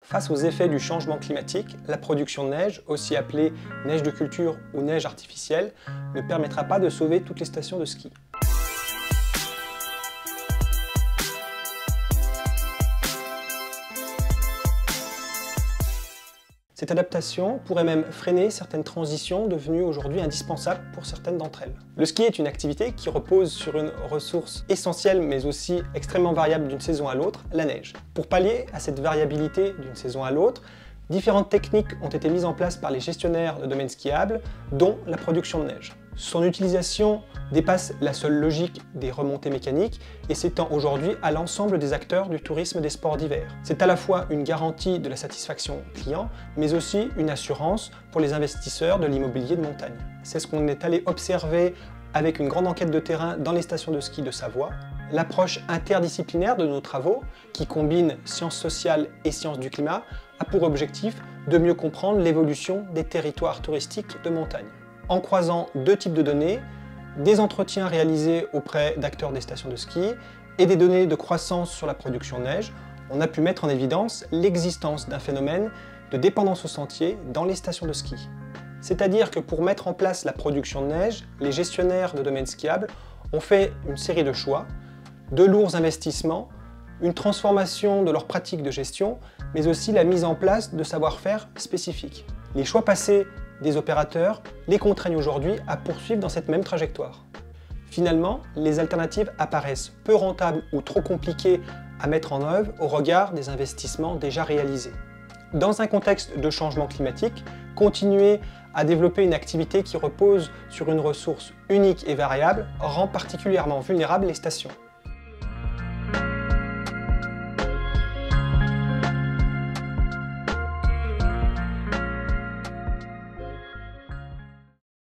Face aux effets du changement climatique, la production de neige, aussi appelée neige de culture ou neige artificielle, ne permettra pas de sauver toutes les stations de ski. Cette adaptation pourrait même freiner certaines transitions devenues aujourd'hui indispensables pour certaines d'entre elles. Le ski est une activité qui repose sur une ressource essentielle mais aussi extrêmement variable d'une saison à l'autre, la neige. Pour pallier à cette variabilité d'une saison à l'autre, différentes techniques ont été mises en place par les gestionnaires de domaines skiables, dont la production de neige. Son utilisation dépasse la seule logique des remontées mécaniques et s'étend aujourd'hui à l'ensemble des acteurs du tourisme des sports d'hiver. C'est à la fois une garantie de la satisfaction client, mais aussi une assurance pour les investisseurs de l'immobilier de montagne. C'est ce qu'on est allé observer avec une grande enquête de terrain dans les stations de ski de Savoie. L'approche interdisciplinaire de nos travaux, qui combine sciences sociales et sciences du climat, a pour objectif de mieux comprendre l'évolution des territoires touristiques de montagne. En croisant deux types de données, des entretiens réalisés auprès d'acteurs des stations de ski et des données de croissance sur la production de neige, on a pu mettre en évidence l'existence d'un phénomène de dépendance au sentier dans les stations de ski. C'est-à-dire que pour mettre en place la production de neige, les gestionnaires de domaines skiables ont fait une série de choix, de lourds investissements, une transformation de leurs pratiques de gestion, mais aussi la mise en place de savoir-faire spécifiques. Les choix passés des opérateurs les contraignent aujourd'hui à poursuivre dans cette même trajectoire. Finalement, les alternatives apparaissent peu rentables ou trop compliquées à mettre en œuvre au regard des investissements déjà réalisés. Dans un contexte de changement climatique, continuer à développer une activité qui repose sur une ressource unique et variable rend particulièrement vulnérables les stations.